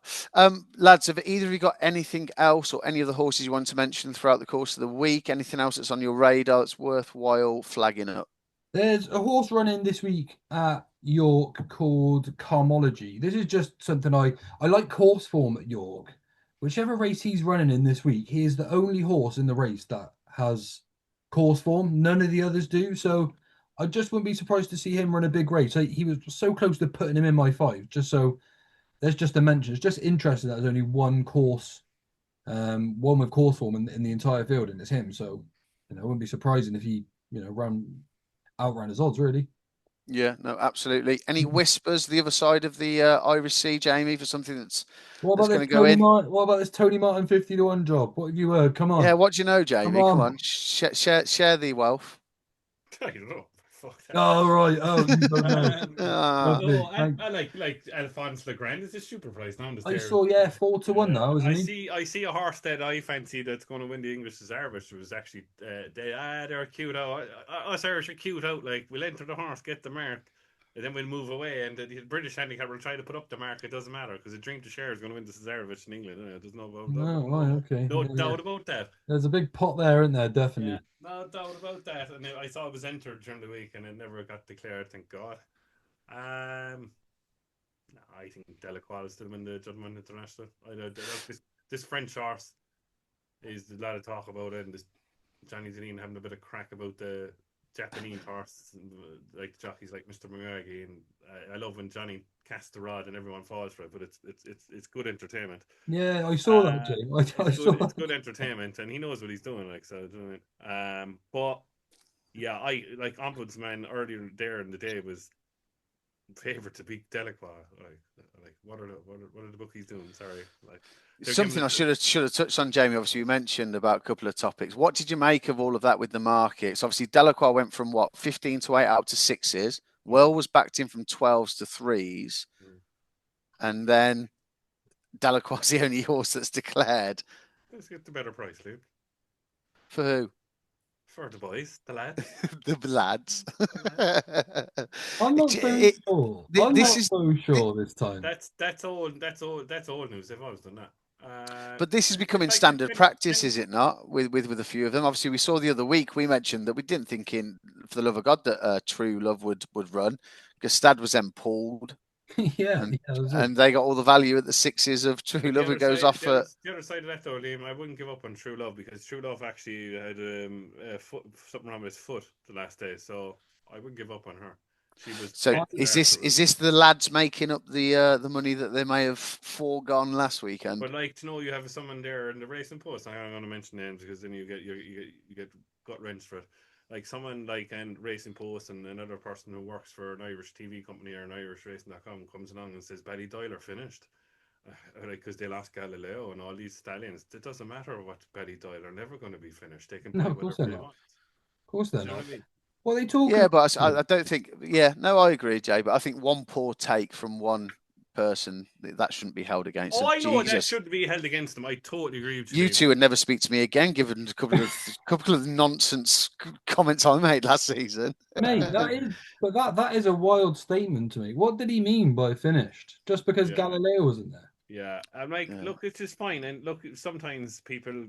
Speaker 1: Lads, have either of you got anything else or any of the horses you want to mention throughout the course of the week? Anything else that's on your radar that's worthwhile flagging up?
Speaker 2: There's a horse running this week at York called Carmology. This is just something I like course form at York. Whichever race he's running in this week, he is the only horse in the race that has course form. None of the others do. So I just wouldn't be surprised to see him run a big race. He was so close to putting him in my 5, just so there's just a mention. It's just interesting that there's only one course, one with course form in the entire field, and it's him. So, it wouldn't be surprising if he, outran his odds, really.
Speaker 1: Yeah, no, absolutely. Any whispers the other side of the Irish Sea, Jamie, for something that's going to go in?
Speaker 2: What about this Tony Martin 50 to 1 job? What have you heard? Come on.
Speaker 1: Yeah, what do you know, Jamie? Come on. Share the wealth.
Speaker 3: I don't know.
Speaker 2: Oh, right. Oh,
Speaker 3: I like Alphonse Legrand. Is this super price now?
Speaker 2: I saw, 4 to 1 now, isn't he?
Speaker 3: I see a horse that I fancy that's going to win the English Cesar, which was actually they're cute out. Us Irish are cute out. Like, we'll enter the horse, get the mark, and then we'll move away. And the British handicap will try to put up the mark. It doesn't matter because the Drink to Share is going to win the Cesarovich in England. There's no doubt about that.
Speaker 2: There's a big pot there, isn't there? Definitely.
Speaker 3: Yeah, no doubt about that. And I saw it was entered during the week, and it never got declared. Thank God. I think Delacroix is still win the Gentleman International. I know this French horse is a lot of talk about it, and this Johnny Deneen having a bit of crack about the Japanese horse, like jockeys like Mr. Miyagi, and I love when Johnny casts the rod and everyone falls for it, but it's good entertainment.
Speaker 2: Yeah, I saw that, Jay.
Speaker 3: It's good entertainment, and he knows what he's doing. Like, so, but yeah, I like Ombudsman earlier there in the day was favorite to beat Delacroix. Like what are the bookies doing? Sorry, like
Speaker 1: something I should have touched on, Jamie. Obviously, you mentioned about a couple of topics. What did you make of all of that with the markets? Obviously, Delacroix went from 15 to 8 out to 6s. Well was backed in from 12s to 3s, and then Delacroix is the only horse that's declared.
Speaker 3: Let's get the better price, Luke.
Speaker 1: For who?
Speaker 3: For the boys, the lads.
Speaker 1: The lads.
Speaker 2: I'm not so sure. I'm not so sure this time.
Speaker 3: That's old news. They've always done that.
Speaker 1: But this is becoming standard practice, is it not? With a few of them. Obviously, we saw the other week. We mentioned that we didn't think, for the love of God, that True Love would run. Gustad was then pulled.
Speaker 2: Yeah,
Speaker 1: and
Speaker 2: that's it.
Speaker 1: and they got all the value at the 6s of True
Speaker 3: But
Speaker 1: Love. It goes off at.
Speaker 3: the other side of that though, Liam, I wouldn't give up on True Love because True Love actually had something wrong with his foot the last day, so I wouldn't give up on her. She was
Speaker 1: So
Speaker 3: bent
Speaker 1: is
Speaker 3: there
Speaker 1: this
Speaker 3: after it
Speaker 1: is
Speaker 3: was.
Speaker 1: this the lads making up the money that they may have foregone last weekend?
Speaker 3: But like to know you have someone there in the racing post. I'm not going to mention names because then you get gut wrenched for it. Like someone like and Racing Post and another person who works for an Irish TV company or an Irish Racing.com comes along and says Paddy Doyle are finished. Like because they lost Galileo and all these stallions. It doesn't matter what Paddy Doyle are never going to be finished. They can
Speaker 2: No,
Speaker 3: buy
Speaker 2: of course
Speaker 3: whatever
Speaker 2: they're
Speaker 3: they
Speaker 2: not.
Speaker 3: want.
Speaker 2: Of course
Speaker 3: Do
Speaker 2: they're
Speaker 3: you know
Speaker 2: not.
Speaker 3: what I mean?
Speaker 2: What are they talking
Speaker 1: Yeah, but
Speaker 2: about?
Speaker 1: I don't think. Yeah, no, I agree, Jay. But I think one poor take from one person that shouldn't be held against
Speaker 3: Oh,
Speaker 1: them.
Speaker 3: I know that
Speaker 1: Jesus,
Speaker 3: should be held against them. I totally agree with you,
Speaker 1: you
Speaker 3: Liam.
Speaker 1: two would never speak to me again, given a couple of nonsense comments I made last season.
Speaker 2: Mate, that is a wild statement to me. What did he mean by finished? Just because
Speaker 3: Yeah.
Speaker 2: Galileo wasn't there?
Speaker 3: Yeah, I'm like,
Speaker 1: Yeah.
Speaker 3: look, it's just fine, and look, sometimes people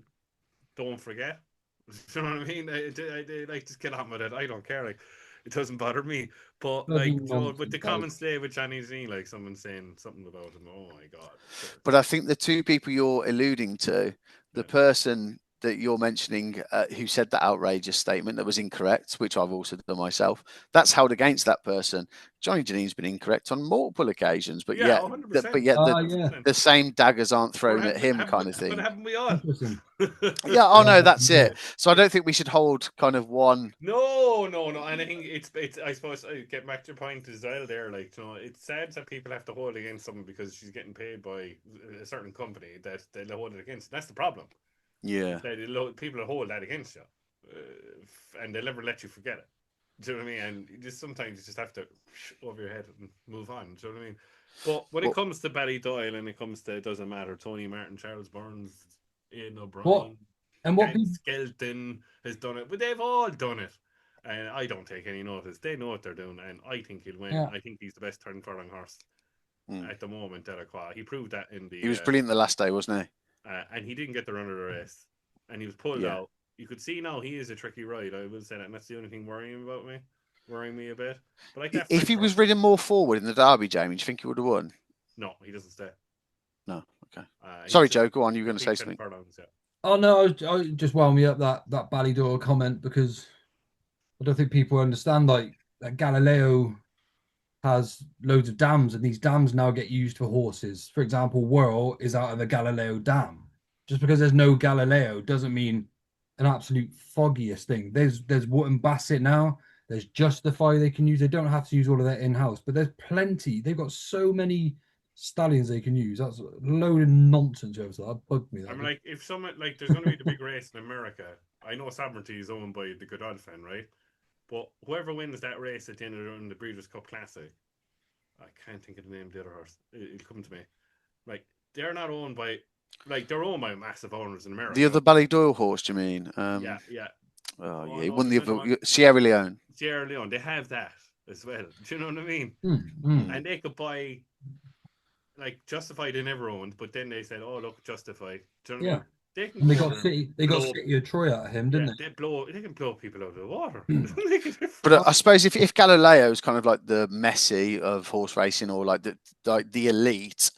Speaker 3: don't forget. You know what I mean? They like just get on with it. I don't care. Like, it doesn't bother me. But
Speaker 2: Bloody
Speaker 3: like, you know, with
Speaker 2: nonsense,
Speaker 3: the
Speaker 2: guys.
Speaker 3: comments today with Johnny Z, like someone saying something about him. Oh my god,
Speaker 1: But I think the two people you're alluding to, the
Speaker 3: yeah,
Speaker 1: person that you're mentioning who said that outrageous statement that was incorrect, which I've also done myself, that's held against that person. Johnny Janine's been incorrect on multiple occasions, but
Speaker 3: yeah,
Speaker 1: yet,
Speaker 3: 100%,
Speaker 2: Yeah.
Speaker 1: the same daggers aren't
Speaker 3: But
Speaker 1: thrown at him, kind of
Speaker 3: but
Speaker 1: thing.
Speaker 3: haven't we all?
Speaker 2: Interesting.
Speaker 1: Yeah, oh
Speaker 2: Yeah,
Speaker 1: no, that's
Speaker 2: yeah.
Speaker 1: it. So I don't think we should hold kind of one.
Speaker 3: No, no, no. And I think it's. I suppose I get back to your point as well. There, like you know, it's sad that people have to hold against someone because she's getting paid by a certain company that they hold it against. That's the problem.
Speaker 1: Yeah,
Speaker 3: People hold that against you, and they'll never let you forget it. Do you know what I mean? And sometimes you just have to over your head and move on. Do you know what I mean? But when it
Speaker 1: but
Speaker 3: comes to Barry Doyle and it comes to it doesn't matter, Tony Martin, Charles Burns, Ian
Speaker 2: What
Speaker 3: O'Brien,
Speaker 2: and what
Speaker 3: Grant
Speaker 2: people
Speaker 3: Skelton has done it, but they've all done it. And I don't take any notice. They know what they're doing, and I think he'll win.
Speaker 2: yeah.
Speaker 3: I think he's the best turn furlong horse
Speaker 1: mm,
Speaker 3: at the moment at Aqua. He proved that in
Speaker 1: he
Speaker 3: the
Speaker 1: was brilliant the last day, wasn't
Speaker 3: and he didn't get the run of the race, and he was pulled
Speaker 1: he? Yeah.
Speaker 3: out. You could see now he is a tricky ride. I will say that, and that's the only thing worrying me a bit. But like that
Speaker 1: If
Speaker 3: French
Speaker 1: he was
Speaker 3: horse,
Speaker 1: ridden more forward in the Derby, Jamie, do you think he would have won?
Speaker 3: no, he doesn't stay.
Speaker 1: No. Okay. Sorry,
Speaker 3: He's
Speaker 1: Joe. Go on. You were
Speaker 3: a
Speaker 1: going to say
Speaker 3: big 10
Speaker 1: something.
Speaker 3: furlongs. Yeah,
Speaker 2: Oh no, I just wound me up that Ballydoyle comment because I don't think people understand like that Galileo has loads of dams, and these dams now get used for horses. For example, Whirl is out of the Galileo dam. Just because there's no Galileo doesn't mean an absolute foggiest thing. There's Wootton Bassett now. There's Justify they can use. They don't have to use all of that in house, but there's plenty. They've got so many stallions they can use. That's a load of nonsense over that. Bugged me.
Speaker 3: I'm
Speaker 2: That
Speaker 3: like, if someone like, there's going to be the big race in America. I know Sovereignty is owned by the Godolphin, right? But whoever wins that race at the end of the Breeders' Cup Classic, I can't think of the name of the other horse. It'll come to me. Like they're not owned by, like they're owned by massive owners in
Speaker 1: The
Speaker 3: America.
Speaker 1: other Ballydoyle horse, do you mean?
Speaker 3: Yeah, yeah.
Speaker 1: Oh
Speaker 3: Oh
Speaker 1: yeah, he
Speaker 3: no,
Speaker 1: won
Speaker 3: there's
Speaker 1: the
Speaker 3: another one.
Speaker 1: other Sierra Leone.
Speaker 3: Sierra Leone. They have that as well. Do you know what I mean?
Speaker 1: Mm.
Speaker 3: And they could buy like Justified they never owned, but then they said, "Oh look, Justified." Do you know what I
Speaker 2: yeah.
Speaker 3: mean? They can
Speaker 2: And
Speaker 3: go over and
Speaker 2: They got
Speaker 3: blow.
Speaker 2: City of Troy out of him,
Speaker 3: Yeah,
Speaker 2: didn't
Speaker 3: they can blow people out of the water.
Speaker 2: they?
Speaker 3: Make a
Speaker 1: But
Speaker 3: difference.
Speaker 1: I suppose if Galileo is kind of like the Messi of horse racing, or like the elite,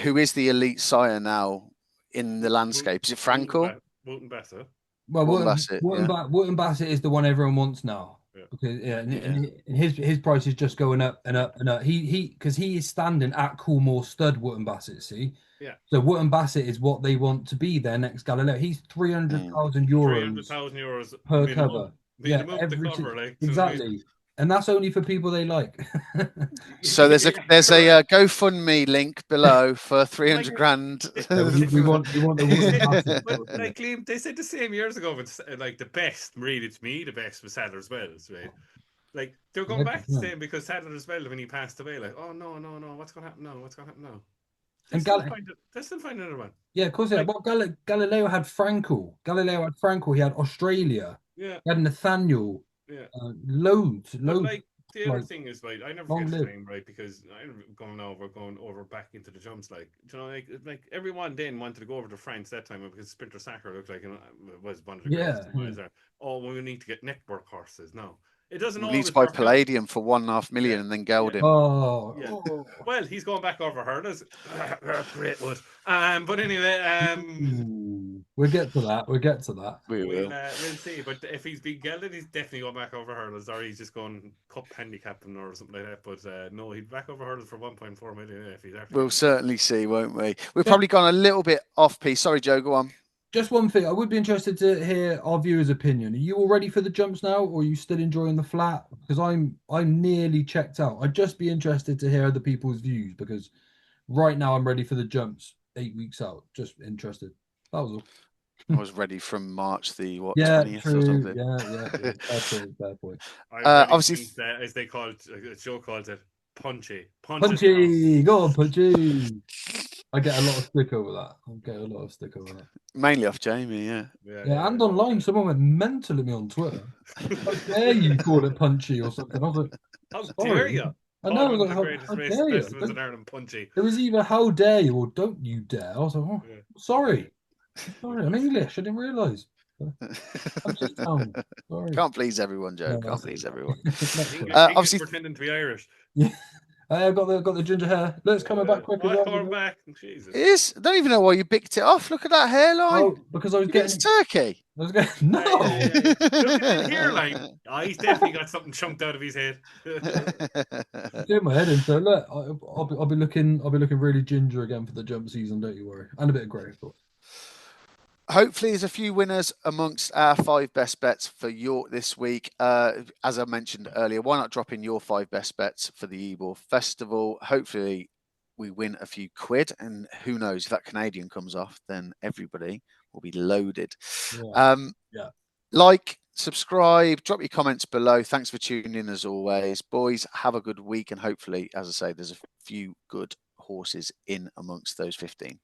Speaker 1: who is the elite sire now in the landscape? Is it Frankel?
Speaker 3: Wooten Bassett.
Speaker 2: Well,
Speaker 1: One Bassett, yeah,
Speaker 2: Wootton Bassett is the one everyone wants now
Speaker 3: Yeah.
Speaker 2: because yeah,
Speaker 1: yeah.
Speaker 2: and his price is just going up and up and up. He because he is standing at Coolmore Stud Wootton Bassett. See,
Speaker 3: Yeah.
Speaker 2: so Wootton Bassett is what they want to be their next Galileo. He's three hundred
Speaker 1: Mm.
Speaker 2: thousand
Speaker 3: Three hundred
Speaker 2: euros
Speaker 3: thousand euros
Speaker 2: per
Speaker 3: minimum.
Speaker 2: cover. Yeah,
Speaker 3: Minimum to cover, like do you know what I mean?
Speaker 2: exactly, and that's only for people they like.
Speaker 1: So there's a
Speaker 3: Yeah,
Speaker 1: there's a
Speaker 3: correct.
Speaker 1: GoFundMe link below for
Speaker 3: Like
Speaker 1: 300 grand.
Speaker 3: they,
Speaker 2: Yeah, we want the
Speaker 3: they
Speaker 2: Wootton
Speaker 3: said,
Speaker 2: Bassett
Speaker 3: but
Speaker 2: sort of thing.
Speaker 3: like Liam, they said the same years ago. But like the best, really, to me, the best was Sadler's Wells, right? Like they're going
Speaker 2: Yeah,
Speaker 3: back to
Speaker 2: yeah.
Speaker 3: saying because Sadler's Wells when he passed away, like, oh no, no, no, what's going to happen now? What's going to happen now? They
Speaker 2: And
Speaker 3: still find it. They still find another one.
Speaker 2: yeah, of course. Yeah.
Speaker 3: Like,
Speaker 2: Well, Galileo had Frankel. Galileo had Frankel. He had Australia.
Speaker 3: yeah,
Speaker 2: He had Nathaniel.
Speaker 3: yeah. But
Speaker 2: Loads.
Speaker 3: like the other
Speaker 2: Like
Speaker 3: thing is right. I never
Speaker 2: long
Speaker 3: forget his
Speaker 2: live.
Speaker 3: name, right? Because I'm going over back into the jumps. Like you know, like everyone then wanted to go over to France that time because Sprinter Sacre looked like it was one of the greatest
Speaker 2: Yeah,
Speaker 3: in my eyes. Oh, well, we need to get network horses now. It doesn't
Speaker 1: We need
Speaker 3: always
Speaker 1: to buy
Speaker 3: work out.
Speaker 1: Palladium for 1.5 million and then geld him.
Speaker 2: Oh,
Speaker 3: Yeah.
Speaker 2: oh.
Speaker 3: Well, he's going back over hurdles. Great wood. But anyway,
Speaker 2: We'll get to that. We'll get to that.
Speaker 3: we'll see. But if he's been gelded, he's definitely going back over hurdles, or he's just going cup handicapping or something like that. But no, he'd back over hurdles for 1.4 million if he's actually.
Speaker 1: We'll certainly see, won't we? We've probably gone a little bit off piece. Sorry, Joe, go on.
Speaker 2: Just one thing, I would be interested to hear our viewers' opinion. Are you all ready for the jumps now, or are you still enjoying the flat? Because I'm nearly checked out. I'd just be interested to hear other people's views because right now I'm ready for the jumps 8 weeks out. Just interested. That was all.
Speaker 1: I was ready from March the 20th
Speaker 2: true.
Speaker 1: or something.
Speaker 2: Yeah. Fair point.
Speaker 1: Obviously,
Speaker 3: as they call it, Joe calls it, punchy.
Speaker 2: Punchy, go on, Punchy. I get a lot of stick over that.
Speaker 1: Mainly off Jamie, yeah.
Speaker 2: Yeah, and online, someone went mental at me on Twitter. How dare you call it Punchy or something? I was like,
Speaker 3: how
Speaker 2: sorry.
Speaker 3: dare you?
Speaker 2: I know,
Speaker 3: One of the
Speaker 2: how
Speaker 3: greatest
Speaker 2: dare you?
Speaker 3: festivals in Ireland, punchy.
Speaker 2: It was either how dare you or don't you dare. I was like, oh, sorry, I'm English. I didn't realise. I'm just sorry.
Speaker 1: Can't please everyone, Joe. Can't please everyone.
Speaker 3: Obviously, pretending to be Irish.
Speaker 2: Yeah. I've got the ginger hair. Let's coming back quick as well.
Speaker 3: Coming back. Jesus.
Speaker 1: It is. I don't even know why you bicked it off. Look at that hairline.
Speaker 2: Oh, because I was getting
Speaker 1: turkey.
Speaker 2: I was getting no.
Speaker 3: Look at the hairline. He's definitely got something chunked out of his head.
Speaker 2: Doing my head in. So look, I'll be looking really ginger again for the jump season. Don't you worry, and a bit of grey, of course.
Speaker 1: Hopefully, there's a few winners amongst our 5 best bets for York this week. As I mentioned earlier, why not drop in your 5 best bets for the Ebor Festival? Hopefully, we win a few quid, and who knows, if that Canadian comes off, then everybody will be loaded. Like, subscribe, drop your comments below. Thanks for tuning in as always. Boys, have a good week, and hopefully, as I say, there's a few good horses in amongst those 15.